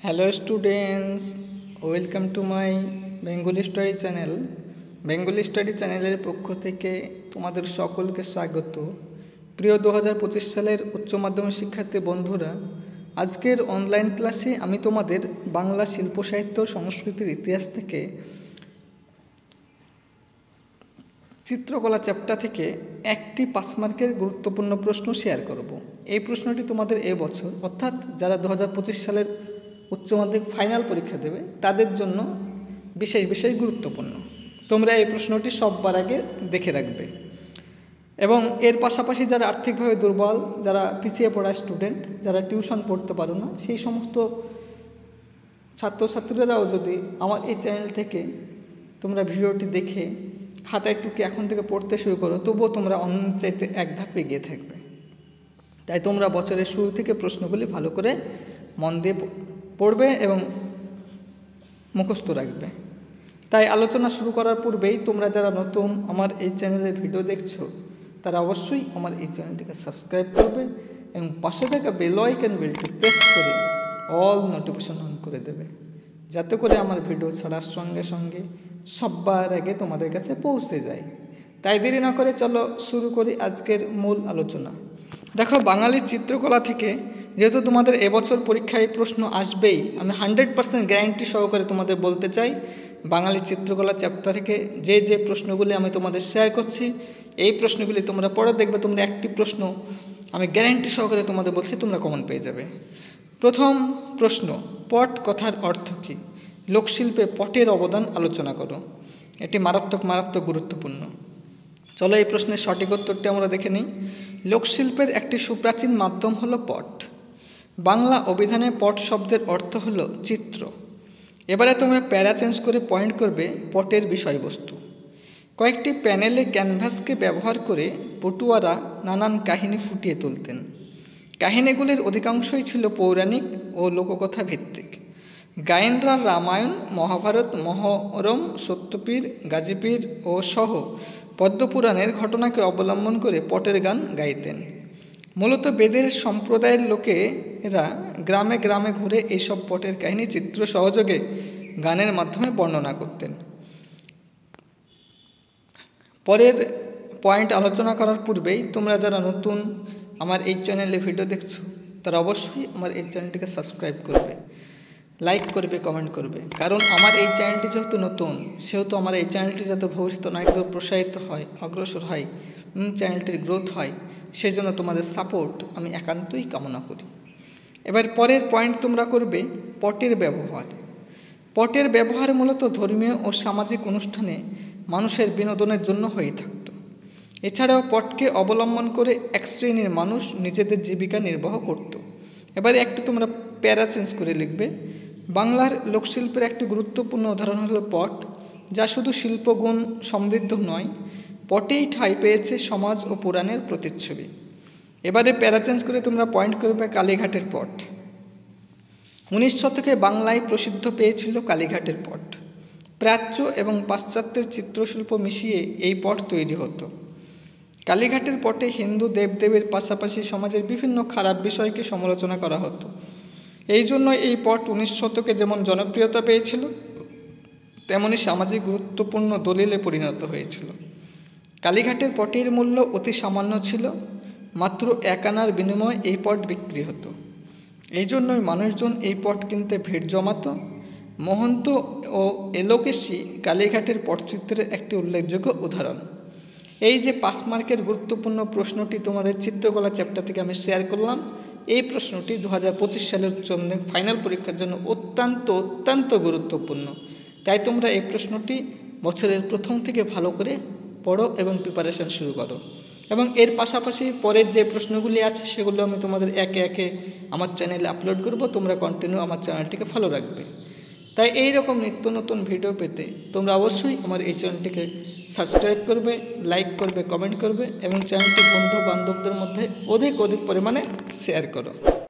Hello students, welcome to my Bengali study channel. Bengali study চ্যানেলের পক্ষ থেকে তোমাদের সকলকে স্বাগত। প্রিয় 2025 সালের উচ্চ মাধ্যমিক শিক্ষার্থী বন্ধুরা, আজকের অনলাইন ক্লাসে আমি তোমাদের বাংলা শিল্প সাহিত্য সংস্কৃতির ইতিহাস থেকে চিত্রকলা চ্যাপ্টার থেকে একটি 5 মার্কের গুরুত্বপূর্ণ প্রশ্ন শেয়ার করব। এই প্রশ্নটি তোমাদের এবছর অর্থাৎ যারা 2025 সালের উচ্চ মাধ্যমিক ফাইনাল পরীক্ষা দেবে তাদের জন্য বিশেষ গুরুত্বপূর্ণ। তোমরা এই প্রশ্নটি সববার আগে দেখে রাখবে। এবং এর পাশাপাশি যারা আর্থিকভাবে দুর্বল, যারা পিছিয়ে পড়া স্টুডেন্ট, যারা টিউশন পড়তে পারো না, সেই সমস্ত ছাত্রছাত্রীরাও যদি আমার এই চ্যানেল থেকে তোমরা ভিডিওটি দেখে খাতায় টুকে এখন থেকে পড়তে শুরু করো, তবুও তোমরা অন্য চাইতে এক ধাপ এগিয়ে থাকবে। তাই তোমরা বছরের শুরু থেকে প্রশ্নগুলি ভালো করে মন দিয়ে পড়বে এবং মুখস্থ রাখবে। তাই আলোচনা শুরু করার পূর্বেই তোমরা যারা নতুন আমার এই চ্যানেলে ভিডিও দেখছো তারা অবশ্যই আমার এই চ্যানেলটিকে সাবস্ক্রাইব করবে এবং পাশে থাকা বেল আইকন বেলটি প্রেস করে অল নোটিফিকেশন অন করে দেবে, যাতে করে আমার ভিডিও ছাড়ার সঙ্গে সঙ্গে সবার আগে তোমাদের কাছে পৌঁছে যায়। তাই দেরি না করে চলো শুরু করি আজকের মূল আলোচনা। দেখো, বাঙালি চিত্রকলা থেকে যেহেতু তোমাদের এবছর পরীক্ষায় প্রশ্ন আসবেই, আমি 100% গ্যারান্টি সহকারে তোমাদের বলতে চাই, বাঙালি চিত্রকলা চ্যাপ্টার থেকে যে প্রশ্নগুলি আমি তোমাদের শেয়ার করছি, এই প্রশ্নগুলি তোমরা পড়ে দেখবে, তোমরা একটি প্রশ্ন আমি গ্যারান্টি সহকারে তোমাদের বলছি তোমরা কমন পেয়ে যাবে। প্রথম প্রশ্ন, পট কথার অর্থ কী? লোকশিল্পে পটের অবদান আলোচনা করো। এটি মারাত্মক গুরুত্বপূর্ণ। চলো এই প্রশ্নের সঠিক উত্তরটি আমরা দেখে নিই। লোকশিল্পের একটি সুপ্রাচীন মাধ্যম হলো পট। বাংলা অভিধানে পট শব্দের অর্থ হলো চিত্র। এবারে তোমরা প্যারা চেঞ্জ করে পয়েন্ট করবে পটের বিষয়বস্তু। কয়েকটি প্যানেলে ক্যানভাসকে ব্যবহার করে পটুয়ারা নানান কাহিনী ফুটিয়ে তুলতেন। কাহিনীগুলির অধিকাংশই ছিল পৌরাণিক ও লোককথা ভিত্তিক। গায়েনরা রামায়ণ, মহাভারত, মহরম, সত্যপীর, গাজীপীর ও সহ পদ্মপুরাণের ঘটনাকে অবলম্বন করে পটের গান গাইতেন। মূলত বেদের সম্প্রদায়ের লোকেরা গ্রামে গ্রামে ঘুরে এইসব পটের কাহিনী চিত্র সহযোগে গানের মাধ্যমে বর্ণনা করতেন। পরের পয়েন্ট আলোচনা করার পূর্বেই তোমরা যারা নতুন আমার এই চ্যানেলে ভিডিও দেখছো তারা অবশ্যই আমার এই চ্যানেলটিকে সাবস্ক্রাইব করবে, লাইক করবে, কমেন্ট করবে। কারণ আমার এই চ্যানেলটি যেহেতু নতুন, সেহেতু আমার এই চ্যানেলটি যাতে ভবিষ্যতে অনেক প্রসারিত হয়, অগ্রসর হয়, চ্যানেলটির গ্রোথ হয়, সেই জন্য তোমাদের সাপোর্ট আমি একান্তই কামনা করি। এবার পরের পয়েন্ট তোমরা করবে পটের ব্যবহার। পটের ব্যবহার মূলত ধর্মীয় ও সামাজিক অনুষ্ঠানে মানুষের বিনোদনের জন্য হয়ে থাকত। এছাড়াও পটকে অবলম্বন করে এক শ্রেণীর মানুষ নিজেদের জীবিকা নির্বাহ করত। এবারে একটু তোমরা প্যারা চেঞ্জ করে লিখবে, বাংলার লোকশিল্পের একটি গুরুত্বপূর্ণ উদাহরণ হলো পট, যা শুধু শিল্পগুণ সমৃদ্ধ নয়, পটেই ঠাঁই পেয়েছে সমাজ ও পুরাণের প্রতিচ্ছবি। এবারে প্যারা চেঞ্জ করে তোমরা পয়েন্ট করবে কালীঘাটের পট। 19 শতকে বাংলায় প্রসিদ্ধ পেয়েছিল কালীঘাটের পট। প্রাচ্য এবং পাশ্চাত্যের চিত্রশিল্প মিশিয়ে এই পট তৈরি হতো। কালীঘাটের পটে হিন্দু দেবদেবীর পাশাপাশি সমাজের বিভিন্ন খারাপ বিষয়কে সমালোচনা করা হতো। এই জন্য এই পট 19 শতকে যেমন জনপ্রিয়তা পেয়েছিল, তেমনি সামাজিক গুরুত্বপূর্ণ দলিলে পরিণত হয়েছিল। কালীঘাটের পটের মূল্য অতি সামান্য ছিল, মাত্র 1 আনার বিনিময়ে এই পট বিক্রি হতো। এই জন্যই মানুষজন এই পট কিনতে ভিড় জমাত। মহন্ত ও এলোকেশী কালীঘাটের পটচিত্রের একটি উল্লেখযোগ্য উদাহরণ। এই যে 5 মার্কের গুরুত্বপূর্ণ প্রশ্নটি তোমাদের চিত্রকলা চ্যাপ্টার থেকে আমি শেয়ার করলাম, এই প্রশ্নটি 2025 সালের উচ্চ মাধ্যমিক ফাইনাল পরীক্ষার জন্য অত্যন্ত গুরুত্বপূর্ণ। তাই তোমরা এই প্রশ্নটি বছরের প্রথম থেকে ভালো করে পড়ো এবং প্রিপারেশান শুরু করো। এবং এর পাশাপাশি পরের যে প্রশ্নগুলি আছে সেগুলো আমি তোমাদের একে একে আমার চ্যানেলে আপলোড করব। তোমরা কন্টিনিউ আমার চ্যানেলটিকে ফলো রাখবে। তাই এই রকম নিত্য নতুন ভিডিও পেতে তোমরা অবশ্যই আমার এই চ্যানেলটিকে সাবস্ক্রাইব করবে, লাইক করবে, কমেন্ট করবে এবং চ্যানেলটি বন্ধু বান্ধবদের মধ্যে অধিক পরিমাণে শেয়ার করো।